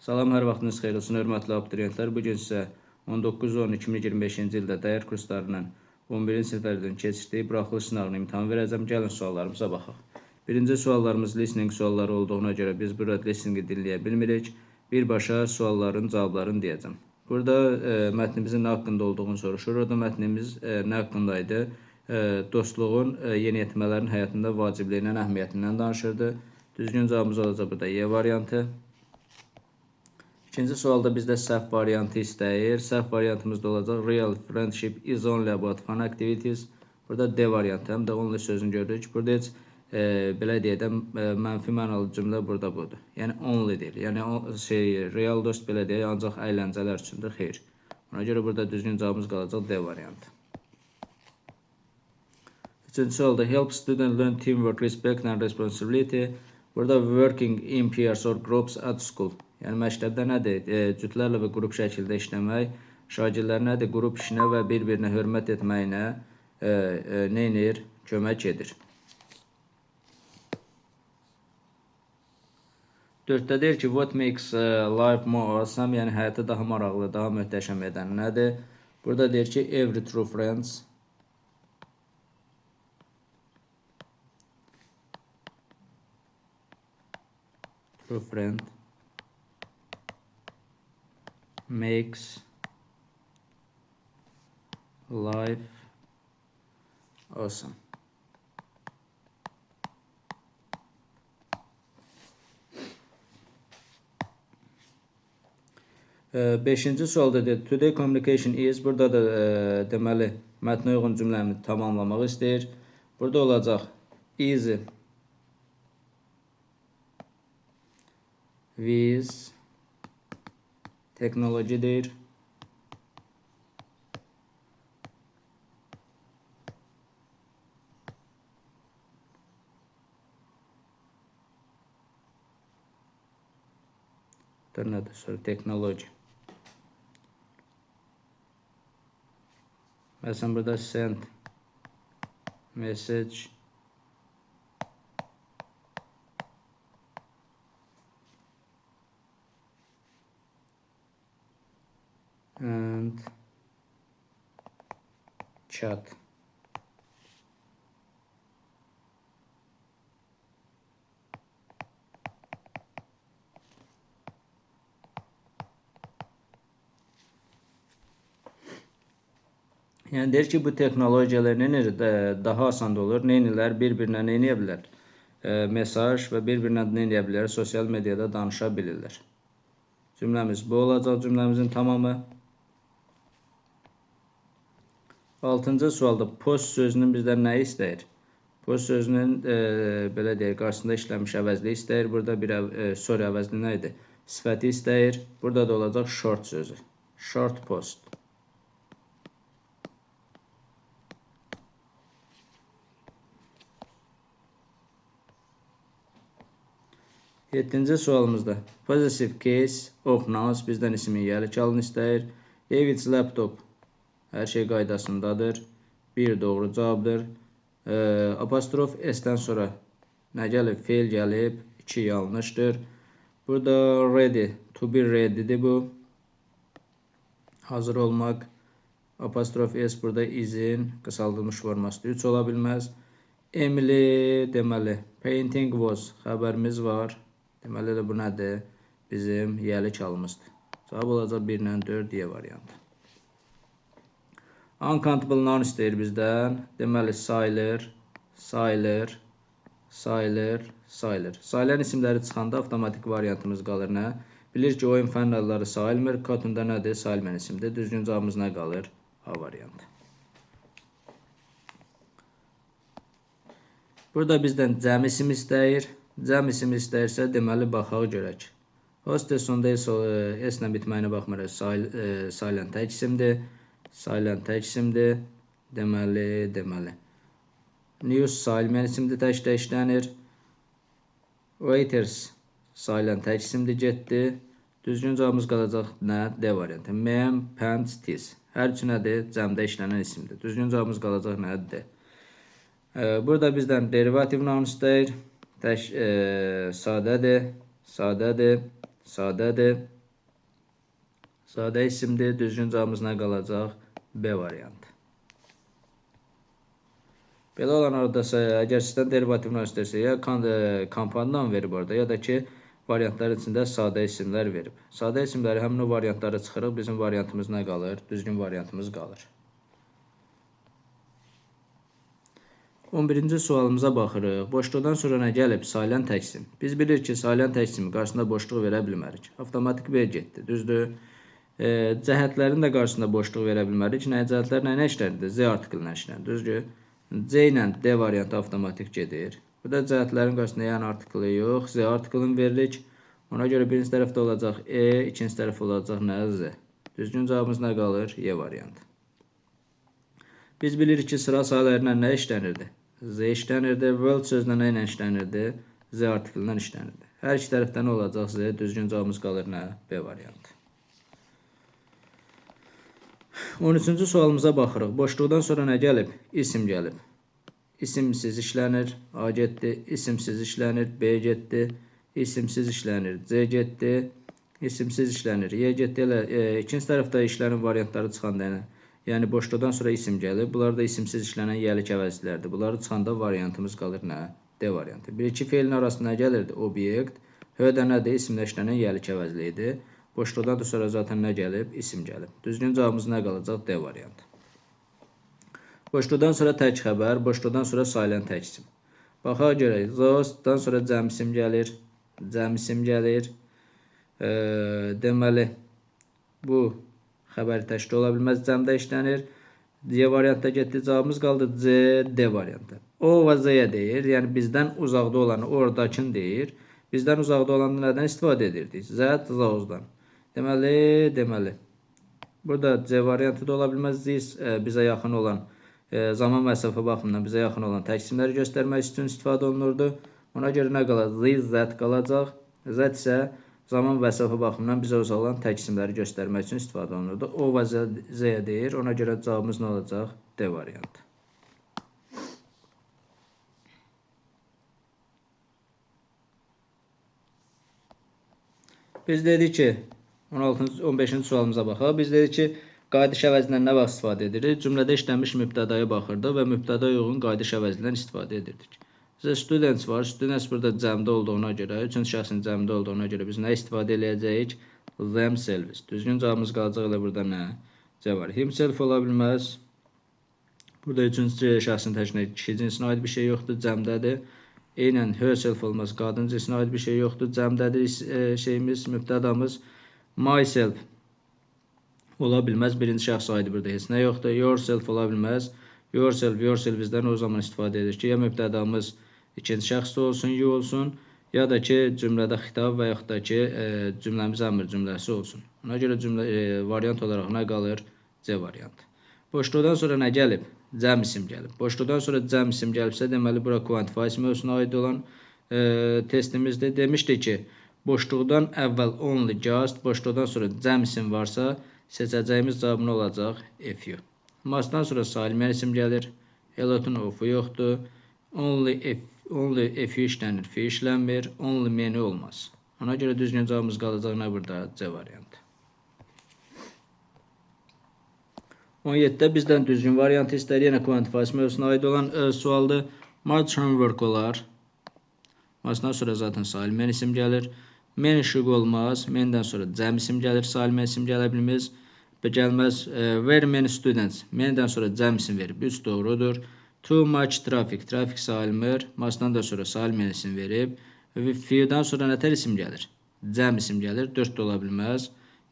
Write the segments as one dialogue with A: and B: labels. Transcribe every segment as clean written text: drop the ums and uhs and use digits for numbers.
A: Salam, hər vaxtınız xeyir olsun, hörmətli abituriyentlər. Bugün sizə 19-10-2025-ci ildə dəyər kurslarının 11-ci siniflərdən keçirdiyi buraxılış sınavını imtahan verəcəm. Gəlin suallarımıza baxaq. Birinci suallarımız listening sualları olduğuna görə biz burada listeningi dinləyə bilmirik. Birbaşa sualların cavablarını deyəcəm. Burada mətnimizin nə haqqında olduğunu soruşur. Orada mətnimiz nə haqqındaydı? Dostluğun yeniyetmələrin həyatında vacibliyindən, əhəmiyyətindən danışırdı. Düzgün cavabımız olacaq burada E variantı. İkinci sualda bizdə səhv variantı istəyir. Səhv variantımızda olacaq real friendship is only about fun activities. Burada D variantı, həm də only sözünü görürük. Burada heç belə deyək də mənfi mənalı cümlə burada budur. Yəni only deyil. Yəni real dost belə deyək, ancaq əyləncələr üçündür. Xeyr. Ona görə burada düzgün cavabımız qalacaq D variantı. Üçüncü sualda help student learn teamwork, respect and responsibility. Burada working in peers or groups at school. Yəni məktəbdə nədir? Cütlərlə və qrup şəkildə işləmək, şagirdlər nədir? Qrup işinə və bir-birinə hörmət etməyinə neynir? Kömək edir. 4-də deyir ki, what makes life more awesome? Yəni həyatı daha maraqlı, daha möhtəşəm edən nədir? Burada deyir ki, every true friends. True friend makes life awesome. Beşinci sualda deyir, today communication is, burada da deməli mətnə uyğun cümləmi tamamlamaq istəyir. Burada olacaq easy with technology'dir. Nədir? Sonra technology. Məsələn, burada send message and chat. Yəni deyir ki, bu texnologiyalar daha asan olur. Neynirlər? Bir-birinə neyniyə bilər? Mesaj və bir-birinə neyniyə bilər? Sosial mediada danışa bilirlər. Cümləmiz bu olacaq, cümləmizin tamamı. 6-cı sualda post sözünün bizdən nəyi istəyir? Post sözünün belə deyək, qarşısında işlənmiş əvəzli istəyir. Burada bir sorry əvəzli nə idi? Sifəti istəyir. Burada da olacaq short sözü. Short post. 7-ci sualımızda possessive case of nouns bizdən ismin yəlik halını istəyir. David's laptop hər şey qaydasındadır. 1 doğru cavabdır. Apostrof S-dən sonra nə gəlib? Fail gəlib. 2 yanlışdır. Burada ready, to be ready'dir bu. Hazır olmaq. Apostrof S burada izin, qısaldılmış forması 3 ola bilməz. Emily deməli, painting was, xəbərimiz var. Deməli də bu nədir? Bizim yəlik halımızdır. Cavab olacaq 1 ilə 4 D variantı. Uncountable noun istəyir bizdən. Deməli sayılır, sayılır, sayılır, sayılır. Sayılan isimləri çıxanda avtomatik variantımız qalır nə? Bilir ki, oyun fənalları sayılmır. Katunda nədir? Sayılmayan isimdir. Düzgün cavabımız nə qalır? A variantı. Burada bizdən cəm isim istəyir. Cəm isim istəyirsə, deməli, baxaq görək. Hostess sonda S-lə bitməyinə baxmırıq. Sayılan tək isimdir. Sayılan tək isimdir. Deməli. News sayılmayan isimdir, təkdə işlənir. Waiters sayılan tək isimdir, getdi. Düzgün cavabımız qalacaq nə? D variantı. Men, pants, tis. Hər üçü nədir? Cəmdə işlənən isimdir. Düzgün cavabımız qalacaq nə? D. Burada bizdən derivativ noun istəyir. Sadədir, sadədir, sadədir. Sadə isimdir. Düzgün cavabımız nə qalacaq? B variantı. Belə olan haradasa, əgər sizdən derivativini istərsə, ya kompandan verib orada, ya da ki, variantlar içində sadə isimlər verib. Sadə isimləri həmin o variantları çıxırıq, bizim variantımız nə qalır? Düzgün variantımız qalır. 11-ci sualımıza baxırıq. Boşluqdan sonra nə gəlib? Sayılan təksim. Biz bilirik ki, sayılan təksimi qarşısında boşluq verə bilmərik. Avtomatik B getdi, düzdür? Cəhətlərin də qarşısında boşluq verə bilmərik. Nə cəhətlər nə işləridir? Z artiklinə işlənir, düzdür? C ilə D variantı avtomatik gedir. Burada cəhətlərin qarşısında yəni artiklı yox, Z artiklını veririk. Ona görə birinci tərəfdə olacaq E, ikinci tərəfdə olacaq nə? Z. Düzgün cavabımız nə qalır? Y variantı. Biz bilirik ki, sıra sayılarla nə işlənirdi? Z işlənirdi. World sözlə nə ilə işlənirdi? Z artiklindən işlənirdi. Hər iki tərəfdən olacaq Z. Düzgün cavabımız qalır nə? B variantı. 13-cü sualımıza baxırıq. Boşluqdan sonra nə gəlib? İsim gəlib. İsimsiz işlənir. A getdi. İsimsiz işlənir. B getdi. İsimsiz işlənir. C getdi. İsimsiz işlənir. Y getdi. Elə ikinci tərəfdə işlərin variantları çıxanda yəni boşluqdan sonra isim gəlib. Bunlar da isimsiz işlənən yəlik əvəzlərdir. Bunları çıxanda variantımız qalır nə? D variantı. Bir-iki feilin arasında nə gəlirdi? Obyekt. H də nədir? İsimlə işlənən yəlik əvəzli idi. Boşluqdan da sonra zaten nə gəlib? İsim gəlib. Düzgün cavabımız nə qalacaq? D variantı. Boşluqdan sonra tək xəbər, boşluqdan sonra sayılan təksim. Baxaq görək. Zosdan sonra cəm isim gəlir. Cəm isim gəlir. Deməli, bu xəbəri təşkil ola bilməz, cəmdə işlənir. D variantda getdi. Cavabımız qaldı C, D variantı. O və Z-yə deyir. Yəni bizdən uzaqda olanı oradakını deyir. Bizdən uzaqda olanı nədən istifadə edirdik? Z, Zaozdan. Deməli. Burada C variantı da ola bilməz. Bizə yaxın olan, zaman məsafə baxımından bizə yaxın olan təksimləri göstərmək üçün istifadə olunurdu. Ona görə nə qalacaq? Z qalacaq. Z isə zaman məsafə baxımından bizə uzaq olan təksimləri göstərmək üçün istifadə olunurdu. O və Z-yə deyir. Ona görə cavabımız nə olacaq? D variantı. Biz dedik ki, 15-ci sualımıza baxaq. Biz dedik ki, qayıdış əvəzindən nə vaxt istifadə edirik? Cümlədə işlənmiş mübtədaya baxırdıq və mübtədaya uyğun qayıdış əvəzindən istifadə edirdik. Bizə students var. Students burada cəmdə olduğuna görə, üçüncü şəxsin cəmdə olduğuna görə biz nə istifadə edəcəyik? Themselves. Düzgün cavabımız qalacaq elə burada nə? C var. Himself ola bilməz. Burada üçüncü şəxsin təşkil kişi cinsinə aid bir şey yoxdur, cəmdədir. Eynən herself olmaz, qadın cinsinə aid bir şey yoxdur, cəmdədir şeyimiz, mübtədamız. Myself ola bilməz, birinci şəxs aidi burada heç nə yoxdur. Yourself ola bilməz. Yourself-bizdən o zaman istifadə edir ki, ya mübtədamız ikinci şəxsdə olsun, you olsun, ya da ki, cümlədə xitab və yaxud da ki, cümləmiz əmr cümləsi olsun. Ona görə variant olaraq nə qalır? C variantı. Boşluqdan sonra nə gəlib? Cəm isim gəlib. Boşluqdan sonra cəm isim gəlibsə, deməli, bura quantifies mövzusuna aid olan testimizdir. Demişdi ki, boşluqdan əvvəl only, just, boşluqdan sonra cəm isim varsa, seçəcəyimiz cavab nə olacaq? Few. Must-dan sonra salimə isim gəlir. Elotun of-u yoxdur. Only few işlənir, few işlənmir. Only many olmaz. Ona görə düzgün cavabımız qalacaq nə burada? C variantı. 17-də bizdən düzgün variantı istər. Yenə quantifies mövzusuna aid olan sualdır. Much homework olar. Must-dan sonra zaten salimə isim gəlir. Many şüq olmaz. Many-dən sonra cəm isim gəlir. Salimə isim gələ bilməz. Gəlməz. Very many students. Many-dən sonra cəm isim verib. 3 doğrudur. Too much traffic. Trafik salimir. Must-dan da sonra salimə isim verib. Few-dan sonra nətər isim gəlir? Cəm isim gəlir. 4 də ola bilməz.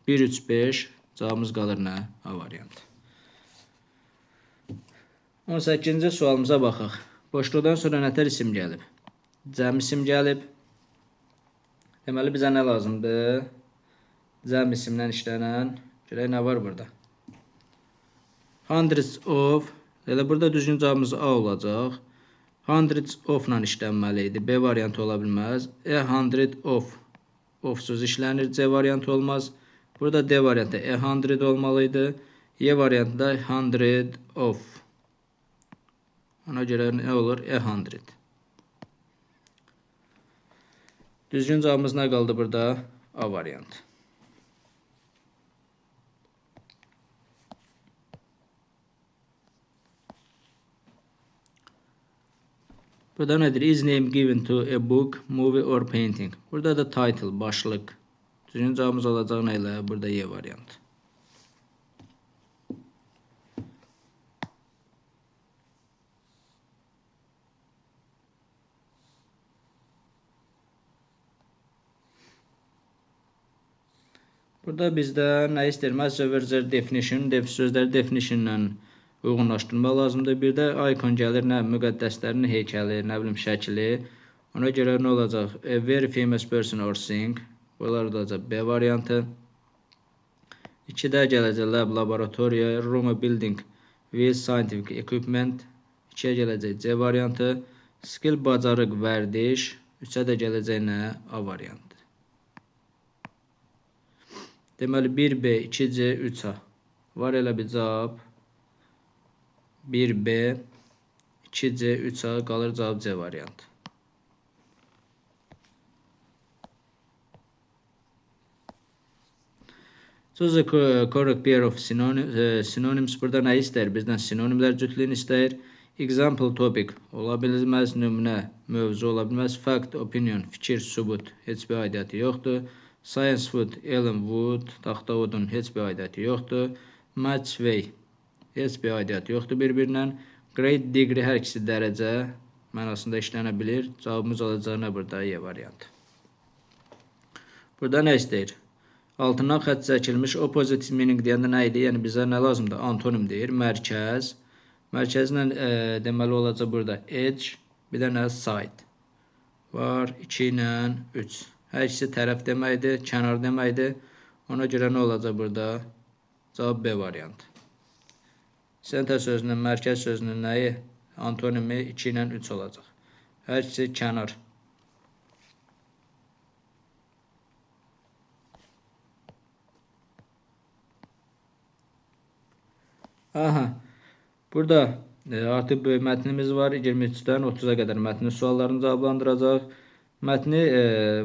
A: 1, 3, 5. Cavabımız qalır nə? A variantı. 18-ci sualımıza baxaq. Boşluqdan sonra nətər isim gəlib? Cəm isim gəlib. Deməli, bizə nə lazımdır? Cəm isimdən işlənən. Görək nə var burada? Hundreds of. Elə burada düzgün cavabımız A olacaq. Hundreds of-la işlənməli idi. B variantı ola bilməz. hundred of. Of-suz işlənir. C variantı olmaz. Burada D variantı hundred olmalı idi. Y variantı da hundred of. Ona görə nə olur? 100. Düzgün cavabımız nə qaldı burada? A variantı. Burada nedir? Is name given to a book, movie or painting? Burada da title, başlık. Düzgün cevabımız olacaq nə ilə? Burada Y variantı. Burada bizdə nə istəyir? Must definition, sözləri definitionla uyğunlaşdırmaq lazımdır. Bir də icon gəlir, nə müqəddəslərin heykəli, nə bilim şəkli. Ona görə nə olacaq? A very famous person or thing. Bunlar olacaq B variantı. 2-də gələcək lab, laboratoriya, room building with scientific equipment. 2-yə gələcək C variantı. Skill, bacarıq, vərdiş. 3-ə də gələcək nə? A variantı. Deməli 1B, 2C, 3A. Var elə bir cavab. 1B, 2C, 3A qalır cavab C variantı. Choose the correct pair of synonyms. Burada nə istər? Bizdən sinonimlər cütlüyünü istəyir. Example, topic ola bilməz, nümunə, mövzu ola bilməz. Fact, opinion, fikir, sübut heç bir aidiyyəti yoxdur. Science food, Ellen Wood, taxta odun heç bir aidiyyəti yoxdur. Match way heç bir aidiyyəti yoxdur bir-birinə. Grade, degree hər ikisi dərəcə mənasında işlənə bilir. Cavabımız olacaq nə burada? Y variantı. Burada nə istəyir? Altından xətt çəkilmiş. Opposite meaning deyəndə nə idi? Yəni bizə nə lazımdır? Antonim deyir. Mərkəz. Mərkəzlə deməli olacaq burada edge, bir də nə? Side. Var 2 ilə 3. Hər ikisi tərəf deməkdir, kənar deməkdir. Ona görə nə olacaq burada? Cavab B variantı. Center sözünün, mərkəz sözünün nəyi? Antonimi 2 ilə 3 olacaq. Hər ikisi kənar. Aha. Burada artıq mətnimiz var. 23-dən 30-a qədər mətnin suallarını cavablandıracaq. Mətni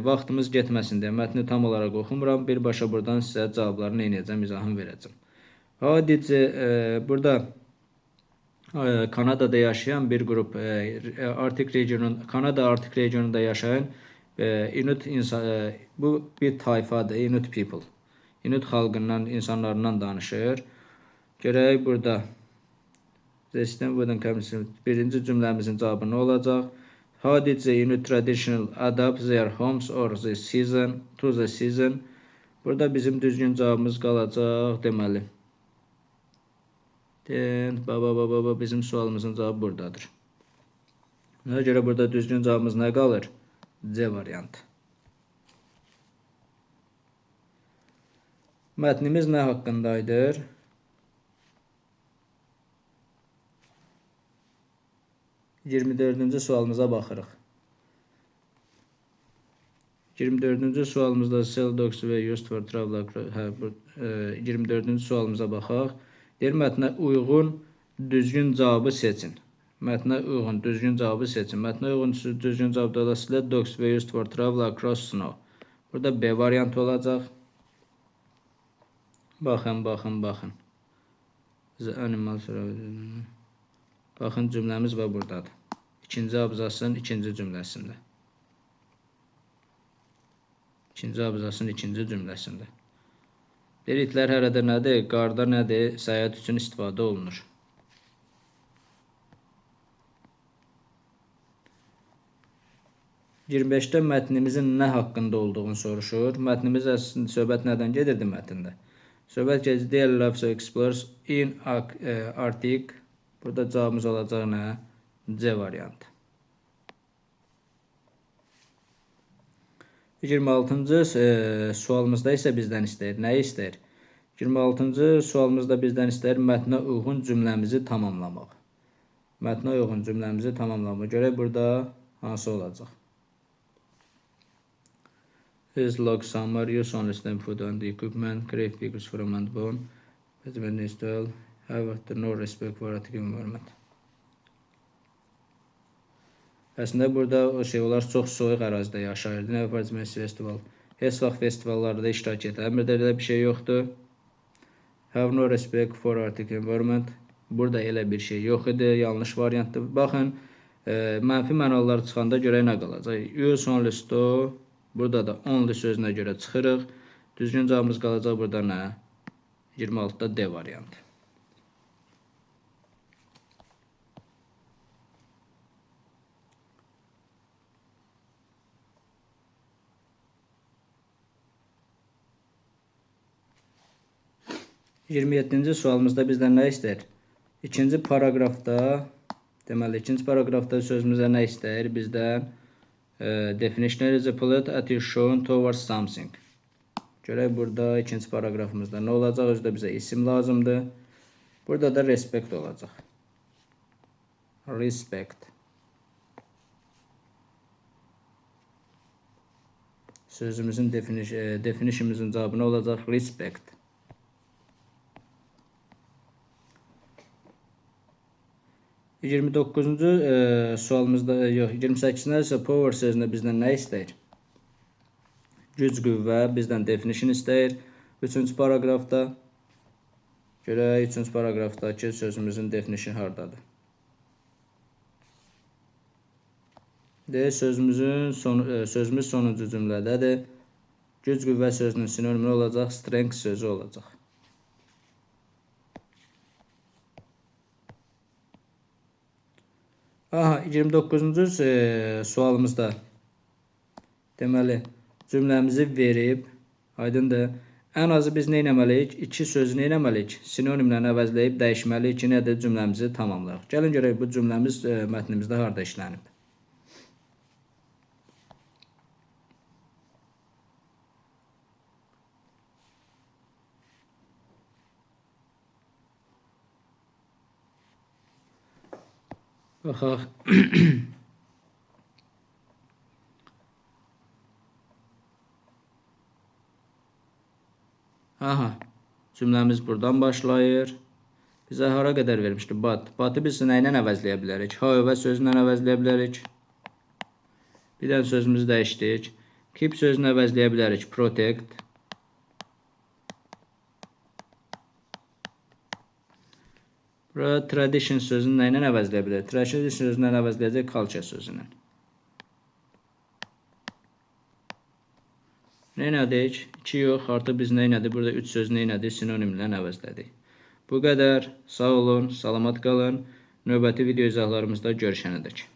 A: vaxtımız getməsin deyə mətni tam olaraq oxumuram. Birbaşa buradan sizə cavablarını eləyəcəm, izahını verəcəm. Hadicə burada Kanadada yaşayan bir qrup Kanada Arctic regionunda yaşayan Inuit bu bir tayfadır, Inuit people. Inuit xalqından, insanlarından danışır. Görək burada birinci cümləmizin cavabı nə olacaq? How did the Inuit traditional adapt their homes or the season to the season? Burada bizim düzgün cavabımız qalacaq deməli. Bizim sualımızın cavabı buradadır. Ona görə burada düzgün cavabımız nə qalır? C variantı. Mətnimiz nə haqqındaydır? Sualımıza baxırıq. 24-cü sualımızda sell dogs were used for travel across. 24-cü sualımıza baxaq. Deyir, mətnə uyğun düzgün cavabı seçin. Mətnə uyğun düzgün cavabı seçin. Mətnə uyğun düzgün cavab dolayısıyla dogs were used for travel across snow. Burada B variantı olacaq. Baxın. Baxın, cümləmiz və buradadır. İkinci abzasın ikinci cümləsində. Deyirlər, hərədə nədir? Qarda nədir? Səyahət üçün istifadə olunur. %25-də mətnimizin nə haqqında olduğunu soruşur. Mətnimiz əslində söhbət nədən gedirdi mətndə? Söhbət gedir, daily lives of explorers in Arctic. Burada cavabımız olacaq nə? C variantı. 26-cı sualımızda isə bizdən istəyir. Nəyi istəyir? 26-cı sualımızda bizdən istəyir mətnə uyğun cümləmizi tamamlamaq. Mətnə uyğun cümləmizi tamamlamaq. Görək burada hansı olacaq? His log summer, use only stem food and equipment, create figures from and bone, Batman install, have no respect for Arctic environment. Əslində burada o onlar çox soyuq ərazidə yaşayırdı. Nə Batman festival. Heç vaxt festivallarda iştirak etmirlər, elə bir şey yoxdur. Have no respect for Arctic environment. Burada elə bir şey yox idi, yanlış variantdır. Baxın, Mənfi mənalılar çıxanda görək nə qalacaq. Use only store. Burada da only sözünə görə çıxırıq. Düzgün cavabımız qalacaq burada nə? 26-da D variantı. Iyirmi yeddinci sualımızda bizdən nə istəyir? İkinci paragrafda, deməli, ikinci paragrafda sözümüzə nə istəyir? Bizdən definition is a polite attitude shown towards something. Görək burada ikinci paragrafımızda nə olacaq? Özdə bizə isim lazımdır. Burada da respect olacaq. Respect. Sözümüzün definitionimizin cavabı nə olacaq? Respect. Iyirmi doqquzuncu sualımızda, yox, 28-də isə power sözündə bizdən nə istəyir? Güc, qüvvə, bizdən definition istəyir. Üçüncü paragrafda, görək, üçüncü paragrafdakı sözümüzün definition hardadır? Sözümüz sonuncu cümlədədir. Güc, qüvvə sözünün sinonimi olacaq? Strength sözü olacaq. Aha, 29-cu sualımızda deməli cümləmizi verib, aydındır. Ən azı biz nə etməliyik? İki sözü nə etməliyik? Sinonimlə əvəzləyib dəyişməliyik ki, nədir? Cümləmizi tamamlayaq. Gəlin görək bu cümləmiz mətnimizdə harda işlənib. Baxaq. Aha, cümləmiz buradan başlayır. Bizə hara qədər vermişdi? But. But'ı biz nə ilə əvəzləyə bilərik? However sözünlə əvəzləyə bilərik. Bir dənə sözümüzü dəyişdik. Keep sözünü əvəzləyə bilərik. Protect. Burada tradition sözünü nə ilə əvəzləyə bilərik? Tradition sözünlə əvəzləyəcək culture sözünlə. Nə elədik? 2 yox, artıq biz nə elədik? Burada 3 sözü nə elədik? Sinonimlə əvəzlədik. Bu qədər. Sağ olun, salamat qalın. Növbəti video izahlarımızda görüşənədək.